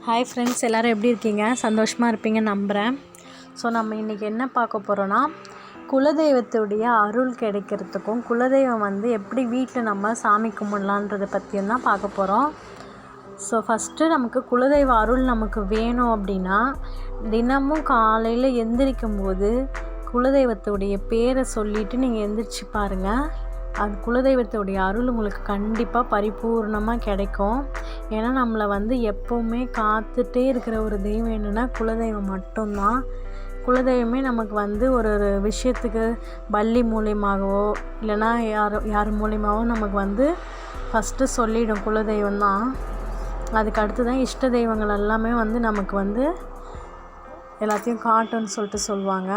Hi friends, எல்லோரும் எப்படி இருக்கீங்க? சந்தோஷமாக இருப்பீங்கன்னு நம்புகிறேன். ஸோ நம்ம இன்றைக்கி என்ன பார்க்க போகிறோன்னா, குலதெய்வத்துடைய அருள் கிடைக்கிறதுக்கும் குலதெய்வம் எப்படி வீட்டில் நம்ம சாமி கும்பிடலான்றதை பற்றியும் தான் பார்க்க போகிறோம். ஸோ ஃபஸ்ட்டு நமக்கு குலதெய்வ அருள் நமக்கு வேணும் அப்படின்னா, தினமும் காலையில் எந்திரிக்கும் போது குலதெய்வத்துடைய பேரை சொல்லிவிட்டு நீங்கள் எந்திரிச்சு பாருங்கள். அது குலதெய்வத்துடைய அருள் உங்களுக்கு கண்டிப்பாக பரிபூர்ணமாக கிடைக்கும். ஏன்னா நம்மளை எப்போவுமே காத்துட்டே இருக்கிற ஒரு தெய்வம் என்னென்னா குலதெய்வம் மட்டும்தான். குலதெய்வமே நமக்கு ஒரு விஷயத்துக்கு பள்ளி மூலியமாகவோ இல்லைனா யார் மூலியமாகவோ நமக்கு ஃபஸ்ட்டு சொல்லிடும் குலதெய்வம் தான். அதுக்கு அடுத்து தான் இஷ்ட தெய்வங்கள் எல்லாமே நமக்கு எல்லாத்தையும் காட்டுன்னு சொல்லிட்டு சொல்லுவாங்க.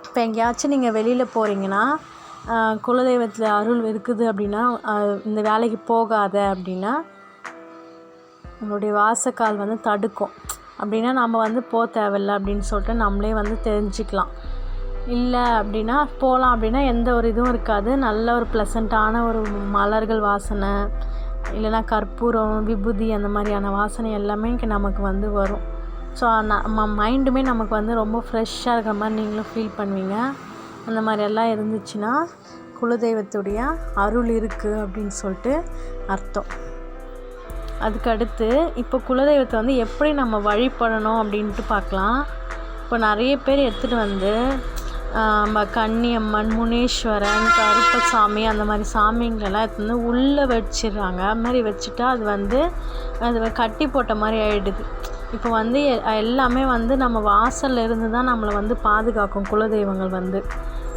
இப்போ எங்கேயாச்சும் நீங்கள் வெளியில் போகிறீங்கன்னா, குலதெய்வத்தில் அருள் இருக்குது அப்படின்னா, இந்த வேலைக்கு போகாத அப்படின்னா நம்மளுடைய வாசக்கால் தடுக்கும். அப்படின்னா நம்ம போக தேவையில்லை அப்படின்னு சொல்லிட்டு நம்மளே தெரிஞ்சுக்கலாம். இல்லை அப்படின்னா போகலாம் அப்படின்னா எந்த ஒரு இதுவும் இருக்காது. நல்ல ஒரு ப்ளசண்ட்டான ஒரு மலர்கள் வாசனை இல்லைனா கற்பூரம், விபூதி அந்த மாதிரியான வாசனை எல்லாமே நமக்கு வரும். ஸோ நம்ம மைண்டுமே நமக்கு ரொம்ப ஃப்ரெஷ்ஷாக இருக்கிற மாதிரி நீங்களும் ஃபீல் பண்ணுவீங்க. அந்த மாதிரியெல்லாம் இருந்துச்சுன்னா குலதெய்வத்துடைய அருள் இருக்குது அப்படின்னு சொல்லிட்டு அர்த்தம். அதுக்கடுத்து இப்போ குலதெய்வத்தை எப்படி நம்ம வழிபடணும் அப்படின்ட்டு பார்க்கலாம். இப்போ நிறைய பேர் எடுத்துகிட்டு நம்ம கன்னியம்மன், முனீஸ்வரன், கருப்பசாமி அந்த மாதிரி சாமிங்களெல்லாம் எடுத்து உள்ளே வச்சிடுறாங்க. அது மாதிரி வச்சுட்டா அது கட்டி போட்ட மாதிரி ஆகிடுது. இப்போ எல்லாமே நம்ம வாசலில் இருந்து தான் நம்மளை பாதுகாக்கும் குலதெய்வங்கள்.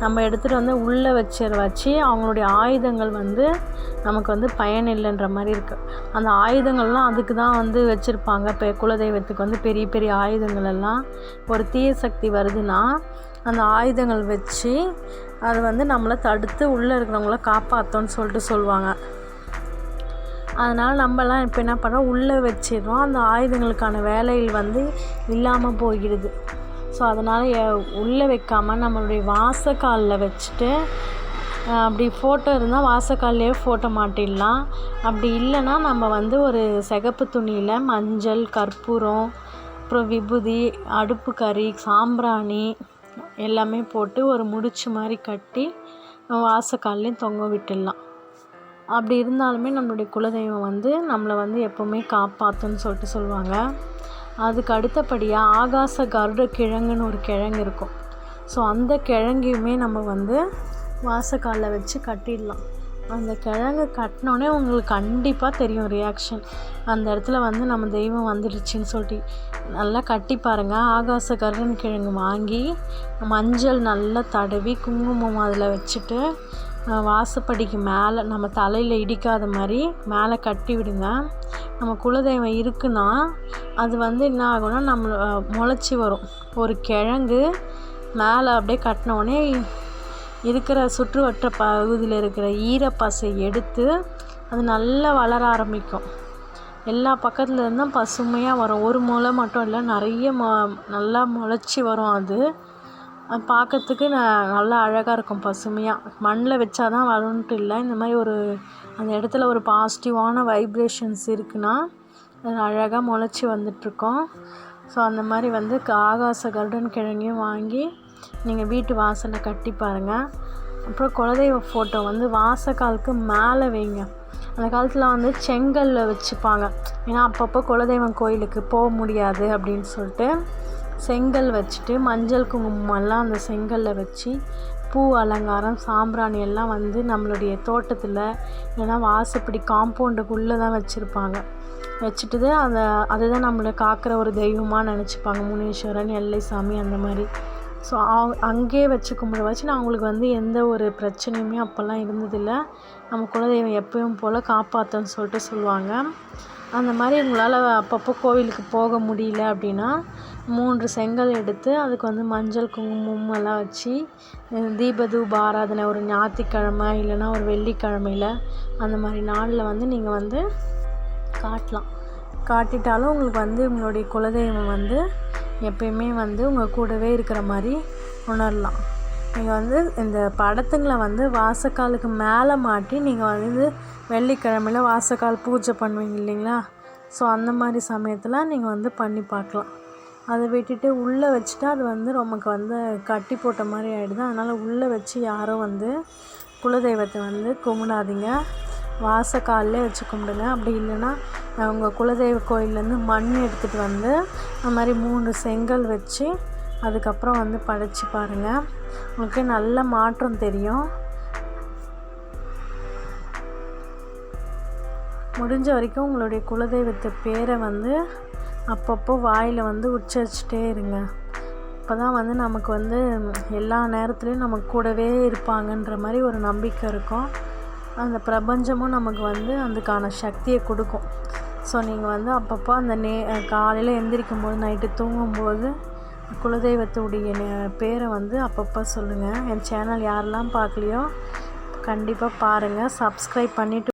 நம்ம எடுத்துகிட்டு உள்ளே வச்சு அவங்களுடைய ஆயுதங்கள் நமக்கு பயன் இல்லைன்ற மாதிரி இருக்குது. அந்த ஆயுதங்கள்லாம் அதுக்கு தான் வச்சுருப்பாங்க. இப்போ குலதெய்வத்துக்கு பெரிய பெரிய ஆயுதங்கள் எல்லாம் ஒரு தீய சக்தி வருதுன்னா அந்த ஆயுதங்கள் வச்சு அது நம்மளை தடுத்து உள்ளே இருக்கிறவங்கள காப்பாற்றோன்னு சொல்லிட்டு சொல்லுவாங்க. அதனால் நம்மலாம் இப்போ என்ன பண்ணுறோம், உள்ளே வச்சிடுறோம். அந்த ஆயுதங்களுக்கான வேலைகள் இல்லாமல் போயிடுது. ஸோ அதனால் உள்ளே வைக்காமல் நம்மளுடைய வாசக்காலில் வச்சுட்டு, அப்படி ஃபோட்டோ இருந்தால் வாசக்கால்லையே ஃபோட்டோ மாட்டிடலாம். அப்படி இல்லைன்னா நம்ம ஒரு சிகப்பு துணியில் மஞ்சள், கற்பூரம், அப்புறம் விபூதி, அடுப்பு கறி, சாம்பிராணி எல்லாமே போட்டு ஒரு முடிச்சு மாதிரி கட்டி வாசக்கால்லையும் தொங்க விட்டுடலாம். அப்படி இருந்தாலுமே நம்மளுடைய குலதெய்வம் நம்மளை எப்போவுமே காப்பாற்றுன்னு சொல்லிட்டு சொல்லுவாங்க. அதுக்கு அடுத்தபடியாக ஆகாச கருட கிழங்குன்னு ஒரு கிழங்கு இருக்கும். ஸோ அந்த கிழங்கையுமே நம்ம வாசக்காலில் வச்சு கட்டிடலாம். அந்த கிழங்கு கட்டினோடனே உங்களுக்கு கண்டிப்பாக தெரியும் ரியாக்ஷன். அந்த இடத்துல நம்ம தெய்வம் வந்துடுச்சின்னு சொல்லிட்டு நல்லா கட்டி பாருங்கள். ஆகாச கருடன் கிழங்கு வாங்கி மஞ்சள் நல்லா தடவி குங்குமம் அதில் வச்சுட்டு வாசப்படிக்கு மேலே நம்ம தலையில் இடிக்காத மாதிரி மேலே கட்டி விடுங்க. நம்ம குலதெய்வம் இருக்குன்னா அது என்ன ஆகும்னா நம்ம முளைச்சி வரும். ஒரு கிழங்கு மேலே அப்படியே கட்டினோடனே இருக்கிற சுற்றுவட்ட பகுதியில் இருக்கிற ஈரப்பசை எடுத்து அது நல்லா வளர ஆரம்பிக்கும். எல்லா பக்கத்தில் இருந்தும் பசுமையாக வரும். ஒரு முளை மட்டும் இல்லை, நிறைய நல்லா முளைச்சி வரும். அது பார்க்கறதுக்கு நல்லா அழகாக இருக்கும், பசுமையாக. மண்ணில் வச்சா தான் வரும்ன்ட்டு இல்லை. இந்த மாதிரி அந்த இடத்துல ஒரு பாசிட்டிவான வைப்ரேஷன்ஸ் இருக்குன்னா அது அழகாக முளைச்சி வந்துட்ருக்கோம். ஸோ அந்த மாதிரி ஆகாச கருடன் கிழங்கையும் வாங்கி நீங்கள் வீட்டு வாசலில் கட்டி பாருங்கள். அப்புறம் குலதெய்வ ஃபோட்டோ வாசக்காலுக்கு மேலே வைங்க. அந்த காலத்தில் செங்கல்ல வச்சுப்பாங்க. ஏன்னா அப்பப்போ குலதெய்வம் கோயிலுக்கு போக முடியாது அப்படின்னு சொல்லிட்டு செங்கல் வச்சுட்டு மஞ்சள் குங்குமம்லாம் அந்த செங்கல்ல வச்சு பூ அலங்காரம், சாம்பிராணி எல்லாம் நம்மளுடைய தோட்டத்தில் இல்லைன்னா வாசப்படி காம்பவுண்டுக்குள்ளே தான் வச்சுருப்பாங்க. வச்சுட்டு அதுதான் நம்மளை காக்கிற ஒரு தெய்வமாக நினச்சிப்பாங்க. முனீஸ்வரன், எல்லை சாமி அந்த மாதிரி. ஸோ அங்கேயே வச்சு கும்பிட வச்சு அவங்களுக்கு எந்த ஒரு பிரச்சனையுமே அப்போல்லாம் இருந்ததில்லை. நம்ம குலதெய்வம் எப்பயும் போல் காப்பாற்றன்னு சொல்லிட்டு சொல்லுவாங்க. அந்த மாதிரி உங்களால் அப்பப்போ கோவிலுக்கு போக முடியல அப்படின்னா 3 செங்கல் எடுத்து அதுக்கு மஞ்சள் குங்குமம் எல்லாம் வச்சு தீபதூப ஆராதனை ஒரு ஞாயிற்றுக்கிழமை இல்லைன்னா ஒரு வெள்ளிக்கிழமையில் அந்த மாதிரி நாளில் நீங்கள் காட்டலாம். காட்டிட்டாலும் உங்களுக்கு உங்களுடைய குலதெய்வம் எப்பயுமே உங்கள் கூடவே இருக்கிற மாதிரி உணரலாம். நீங்கள் இந்த படத்துங்களை வாசக்காலுக்கு மேலே மாட்டி நீங்கள் வெள்ளிக்கிழமையில் வாசக்கால் பூஜை பண்ணுவீங்க இல்லைங்களா? ஸோ அந்த மாதிரி சமயத்தில் நீங்கள் வந்து பண்ணி பார்க்கலாம். அதை விட்டுட்டு உள்ளே வச்சுட்டா அது வந்து நமக்கு வந்து கட்டி போட்ட மாதிரி ஆகிடுது. அதனால் உள்ளே வச்சு யாரும் வந்து குலதெய்வத்தை வந்து கும்பிடாதீங்க. வாசக்கால்லே வச்சு கும்பிடுங்க. அப்படி இல்லைன்னா உங்கள் குலதெய்வ கோயிலேருந்து மண் எடுத்துகிட்டு வந்து அந்த மாதிரி 3 செங்கல் வச்சு அதுக்கப்புறம் வந்து படைச்சி பாருங்கள். உங்களுக்கு நல்ல மாற்றம் தெரியும். முடிஞ்ச வரைக்கும் உங்களுடைய குலதெய்வத்து பேரை வந்து அப்பப்போ வாயில் வந்து உச்சரிச்சிட்டே இருங்க. அப்போ தான் வந்து நமக்கு வந்து எல்லா நேரத்துலையும் நமக்கு கூடவே இருப்பாங்கன்ற மாதிரி ஒரு நம்பிக்கை இருக்கும். அந்த பிரபஞ்சமும் நமக்கு வந்து அதுக்கான சக்தியை கொடுக்கும். ஸோ நீங்கள் வந்து அப்பப்போ அந்த காலையில் எந்திரிக்கும் போது, நைட்டு தூங்கும்போது குலதெய்வத்துடைய பேரை வந்து அப்பப்போ சொல்லுங்கள். என் சேனல் யாரெல்லாம் பார்க்கலையோ கண்டிப்பாக பாருங்கள். சப்ஸ்கிரைப் பண்ணிவிட்டு